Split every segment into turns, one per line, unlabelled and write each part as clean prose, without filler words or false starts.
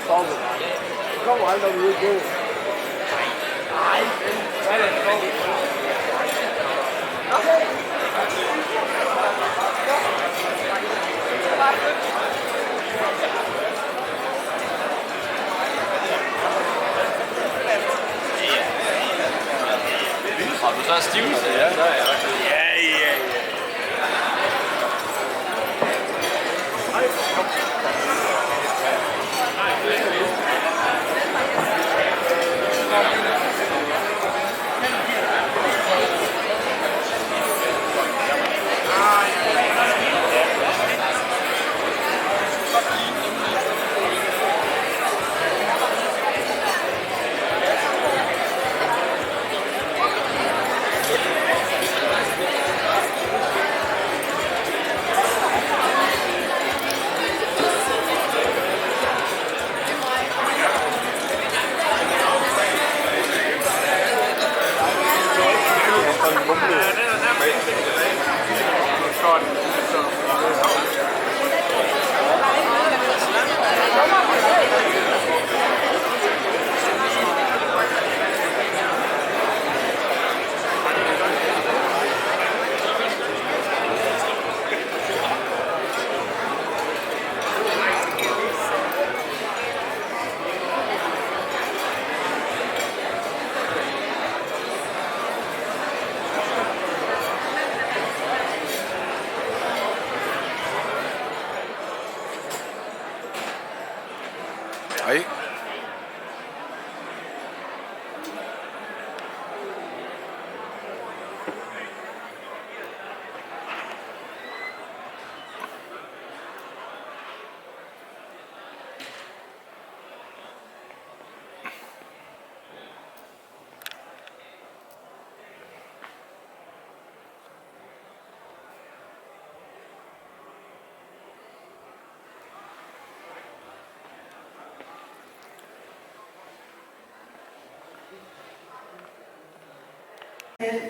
stoppe. Så kommer han derude på. Nej, hvad er det stoppe?
Har du så stivelse? Ja, der er jeg.
Ja.
Hej.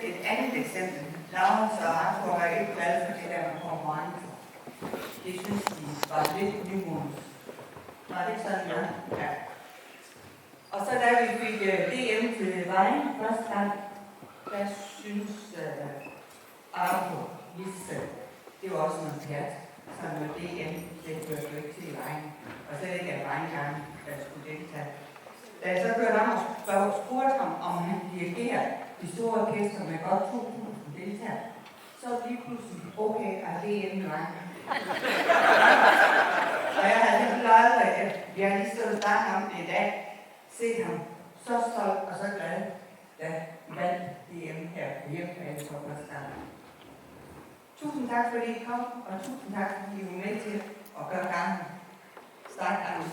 Et andet eksempel. Laurens og Arthur var ikke glade for det der med konkurrence. Det synes de var lidt nymodens. Var det ikke sådan, ja? Og så da vi fik DM til vejen første gang, der synes Arthur, Lisse, det var også noget pjat. Sådan noget DM, det førte jo ikke til vejen. Og så ikke af vejengang, der skulle deltage. Da jeg så kørte om og spurgte ham, om han dirigerer de store orkester med godt 2.000 deltagere, så lige pludselig, okay, er det inden vejen. Og jeg havde nemlig aldrig, at vi har lige stået og snakket om det i dag, set ham så stolt og så glad, da vandt DM her på hjemmebane for første gang. Tusind tak, fordi I kom, og tusind tak, fordi I var med til at gøre gangen. Start gangen.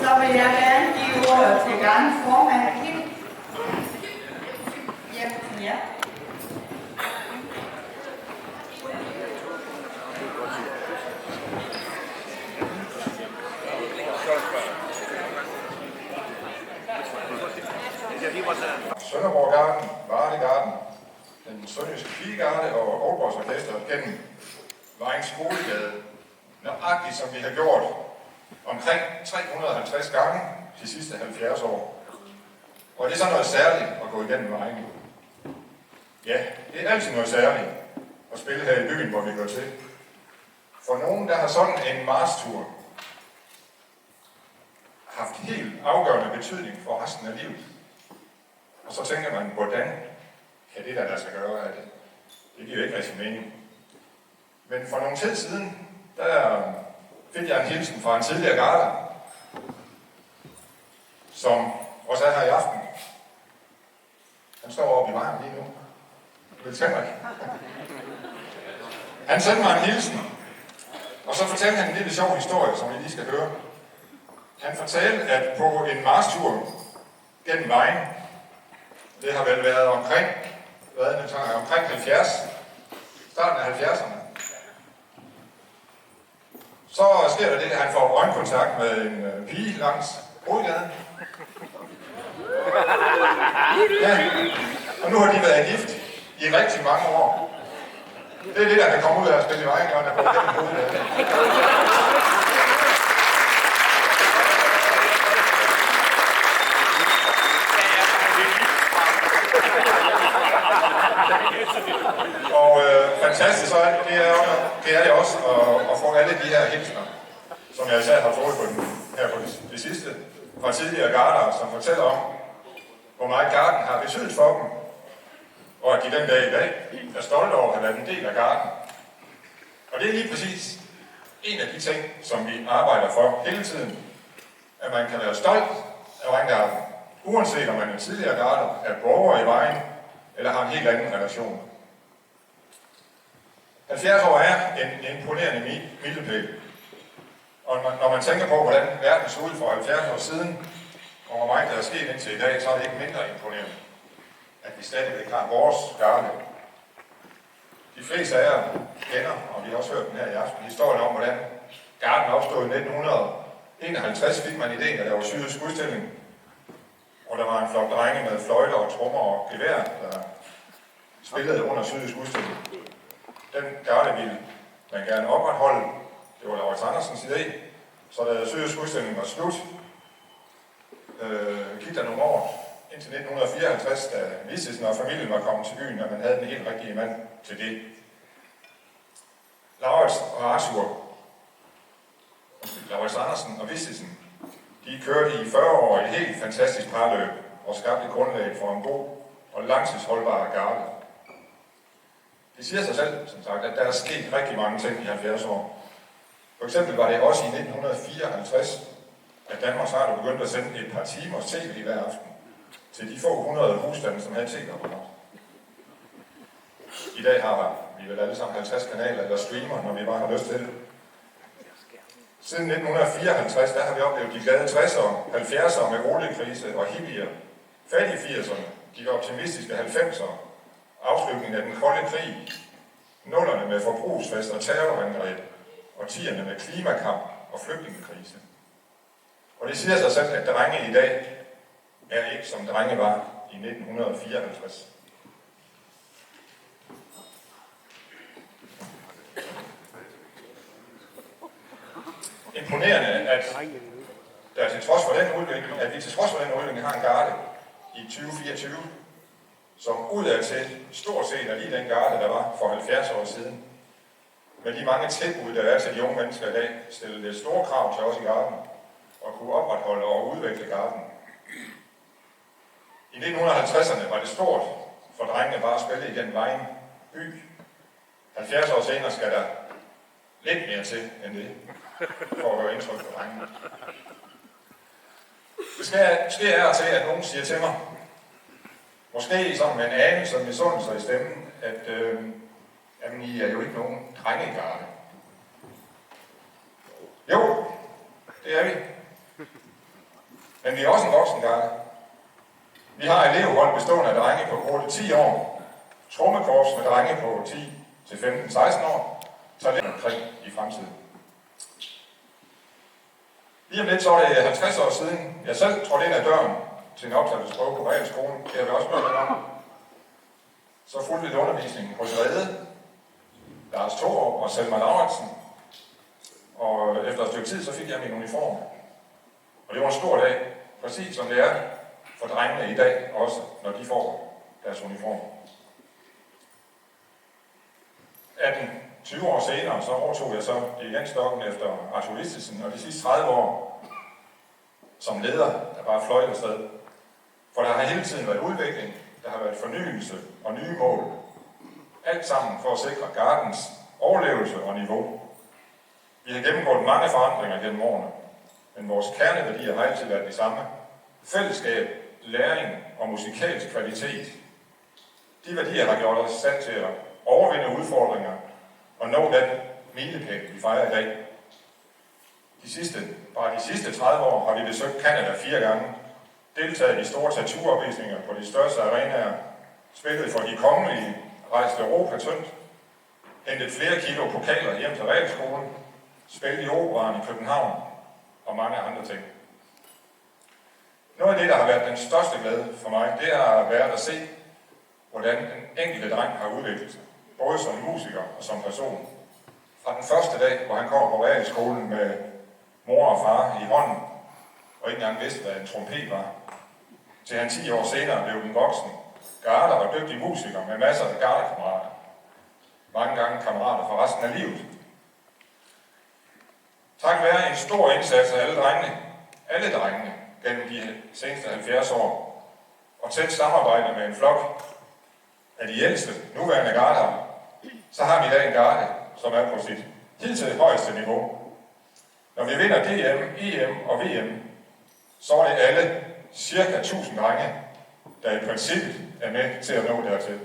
Så vil jeg gerne give ordet til gangens formand, Kim. Ja.
Sønderborg-garden, Varde-garden, den sønderjyske pigegarde og Aalborgs Orkester gennem Vejens Skolegade, nøjagtigt som vi har gjort omkring 350 gange de sidste 70 år. Og det er så noget særligt at gå igennem vejen. Ja, det er altid noget særligt at spille her i byen, hvor vi går til. For nogen, der har sådan en marstur haft helt afgørende betydning for resten af livet. Og så tænker man, hvordan kan det der lade sig gøre af det? Det giver jo ikke rigtig mening. Men for nogle tid siden, der fik jeg en hilsen fra en tidligere garder, som også er her i aften. Han står oppe i vejen lige nu. Vil Henrik. Han sendte mig en hilsen, og så fortalte han en lille sjov historie, som I lige skal høre. Han fortalte, at på en marstur gennem vejen, det har vel været omkring omkring 70, starten af 70'erne. Så sker der det, at han får øjenkontakt med en pige langs hovedgaden. Ja, og nu har de været gift i rigtig mange år. Det er det, der kan komme ud af at spille i vejen, når der går gennem hovedgaden. Og fantastisk, så det er det også at få alle de her hilsner, som jeg især har fået her på det sidste, fra tidligere garder, som fortæller om, hvor meget garden har betydet for dem, og at de den dag i dag er stolte over at have været en del af garden. Og det er lige præcis en af de ting, som vi arbejder for hele tiden, at man kan være stolt af Vejengarden, uanset om man er tidligere garder, er borger i Vejen, eller har en helt anden relation. 70 år er en imponerende milepæl. Og når man tænker på, hvordan verden så ud for 70 år siden, og hvor meget der er sket indtil i dag, så er det ikke mindre imponerende, at vi stadigvæk har vores garde. De fleste af jer kender, og vi har også hørt den her i aften, historien om, hvordan garden opstod i 1951, fik man idéen, at der var syrisk udstilling, og der var en flok drenge med fløjter og trommer og gevær, der spillede under syrisk udstilling. Den garde ville man gerne opretholde. Det var Laurits Andersens idé. Så da syrisk udstilling var slut, gik der nogle år indtil 1954, da Vistisen og familien var kommet til byen, og man havde den helt rigtige mand til det. Laurits og Laurits Andersen og Vistisen, de kørte i 40 år et helt fantastisk parløb og skabte grundlag for en god og langtidsholdbar garde. Det siger sig selv, som sagt, at der er sket rigtig mange ting i 70 år. For eksempel var det også i 1954, at Danmarks Radio begyndte at sende et par timers tv hver aften til de få 100 husstande, som havde tv-apparat. I dag har vi vel alle sammen 50 kanaler eller streamer, når vi bare har lyst til det. Siden 1954, der har vi oplevet de glade 60'ere, 70'ere med oliekrise og hippier, fattige 80'erne, de optimistiske 90'ere, afslutningen af den kolde krig, nullerne med forbrugsfest og terrorangreb, og 10'erne med klimakamp og flygtningekrise. Og det siger sig selv, at drenge i dag er ikke som drenge var i 1954. Imponerende, at vi til trods for den udvikling har en garde i 2024, som udadtil stort set er lige den garde, der var for 70 år siden. Med de mange tilbud, der er til de unge mennesker i dag, stillede det store krav til os i garden at kunne opretholde og udvikle garden. I 1950'erne var det stort for drengene bare at spille i den Vejen by. 70 år senere skal der lidt mere til end det, for at gøre indtryk på drengene. Det sker af og til, at nogen siger til mig, måske sådan med en anelse og misundelse i stemmen, at jamen, I er jo ikke nogen drengegarde. Jo, det er vi. Men vi er også en voksengarde. Vi har elevhold bestående af drenge på 8-10 år, trommekorps med drenge på 10-15-16 år, talent omkring i fremtiden. Lige om lidt så er det 50 år siden, jeg selv trådte ind ad døren til en optagelsesprøve på realskolen. Det har vi også hørt om. Så fulgte lidt undervisning hos Rede, Lars Thorup og Selma Lauritsen. Og efter et stykke tid, så fik jeg min uniform. Og det var en stor dag, præcis som det er for drengene i dag også, når de får deres uniform. 20 år senere, så overtog jeg så dirigentstokken efter Arthur Vistisen, og de sidste 30 år som leder, der bare fløjt afsted. For der har hele tiden været udvikling, der har været fornyelse og nye mål. Alt sammen for at sikre gardens overlevelse og niveau. Vi har gennemgået mange forandringer gennem årene, men vores kerneværdier har altid været de samme. Fællesskab, læring og musikalsk kvalitet. De værdier har gjort os stand til at overvinde udfordringer og nå den milepæl, vi fejrer i dag. Bare de sidste 30 år har vi besøgt Canada 4 gange, deltaget i store taturopvisninger på de største arenaer, spillede for de kongelige, rejste Europa tyndt, hentede flere kilo pokaler hjem til realskolen, spillede i Operaen i København og mange andre ting. Noget af det, der har været den største glæde for mig, det har været at se, hvordan den enkelte dreng har udviklet sig, både som musiker og som person. Fra den første dag, hvor han kommer på realskolen med mor og far i hånden, og ikke engang vidste, hvad en trompet var, til han 10 år senere blev den voksen, garder og dygtig musiker med masser af gardekammerater. Mange gange kammerater for resten af livet. Tak være en stor indsats af alle drengene, gennem de seneste 70 år, og tæt samarbejde med en flok af de ældste nuværende garder, så har vi i dag en garde, som er på sit hidtil højeste niveau. Når vi vinder DM, EM og VM, så er det alle cirka 1000 drenge, der i princippet er med til at nå dertil.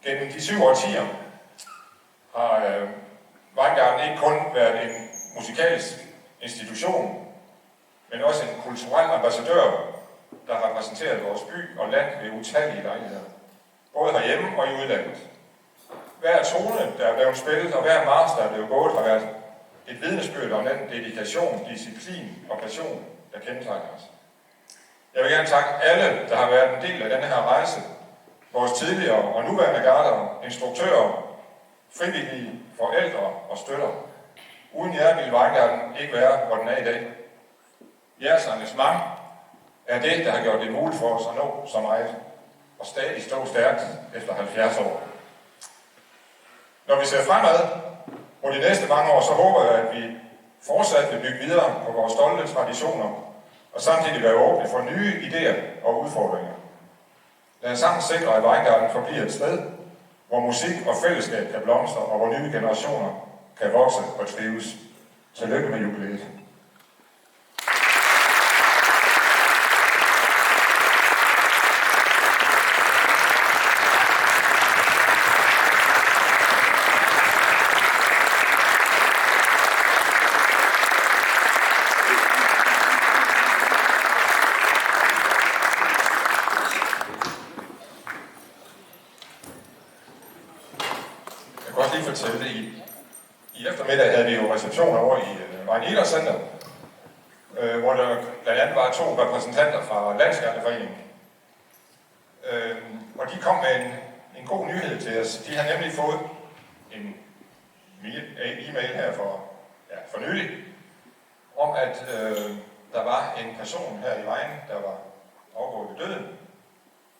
Gennem de 7 årtier har Weingarten ikke kun været en musikalsk institution, men også en kulturel ambassadør, der repræsenterer vores by og land ved utallige lejligheder, både herhjemme og i udlandet. Hver tone, der er blevet spillet, og hver march, der er blevet gået, har været et vidnesbyrd om den dedikation, disciplin og passion, der kendetegner os. Jeg vil gerne takke alle, der har været en del af denne her rejse, vores tidligere og nuværende garder, instruktører, frivillige, forældre og støtter. Uden jer ville Weingarten ikke være, hvor den er i dag. Jeres engagement er det, der har gjort det muligt for os at nå så meget, og stadig stå stærkt efter 70 år. Når vi ser fremad på de næste mange år, så håber jeg, at vi fortsat vil bygge videre på vores stolte traditioner, og samtidig være åbne for nye idéer og udfordringer. Lad os sammen sikre, at Weingarten forbliver et sted, hvor musik og fællesskab kan blomstre, og hvor nye generationer kan vokse og trives. Tillykke med jubilæet. Jeg kan også lige fortælle det. I eftermiddag havde vi jo reception over i Vejen Center, hvor der blandt andet var 2 repræsentanter fra Landsskærteforeningen. Og de kom med en god nyhed til os. De har nemlig fået en e-mail her for nylig, om at der var en person her i vejen, der var overgået ved døden,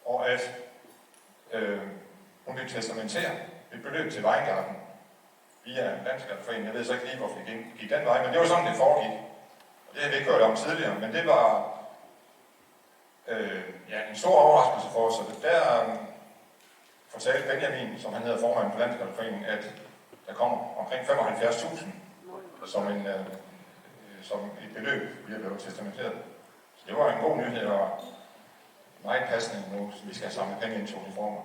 og at hun ville testamentere et beløb til Weingarten via Landsskærteforeningen. Jeg ved så ikke lige, hvorfor vi gik den vej, men det var sådan, det foregik. Og det har vi ikke hørt om tidligere, men det var en stor overraskelse for os. Og der fortalte Benjamin, som han hedder formand for Landsskærteforeningen, at der kommer omkring 75.000 som et beløb, vi blev testamenteret. Så det var en god nyhed og meget passende nu, så vi skal have samlet penge ind til uniformer.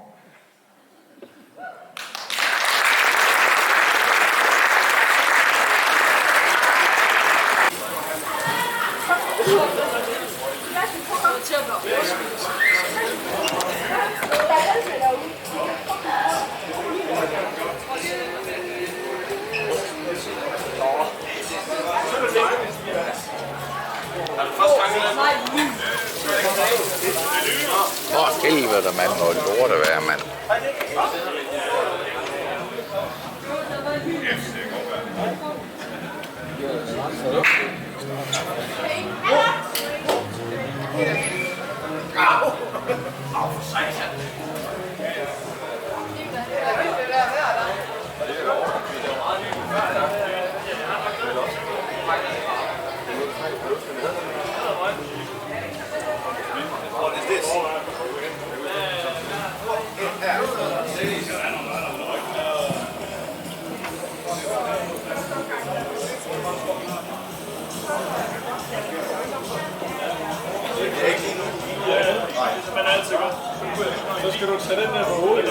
For helvede, mand, hvor lort at være, mand.
Så skal du tage den der på hovedet.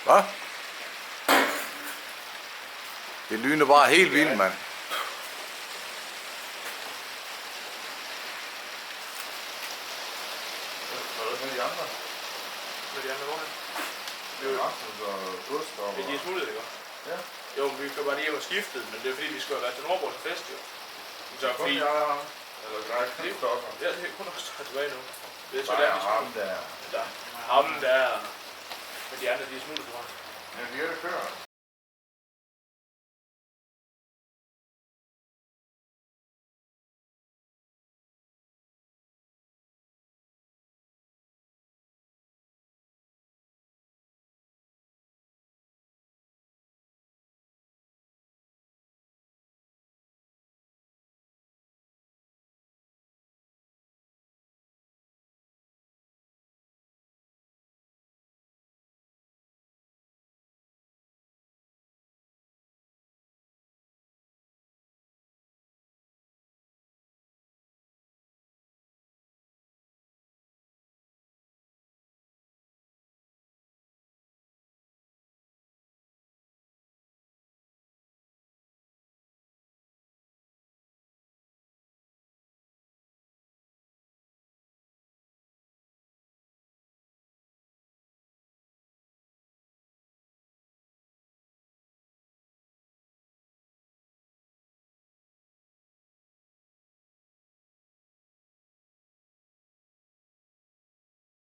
Hvad? Det lyner bare helt vildt, mand.
Med de andre.
Med de andre hvorhen?
Det er Rasmus og Gustav.
Ja, de er smuttet, ikke?
Ja.
Jo, men vi kan bare lige have skiftet, men det er fordi, vi skal have været til Nordborg til fest, jo. Så er
Kun
fint.
jeg er ham. Eller nej, Kristoffer.
Ja, det er kun også tilbage nu. Det er så
Nej,
der, vi
ham
skal.
der.
Der. Ham der. Men de andre, de er smuttet, tror jeg.
Ja, de er det kører.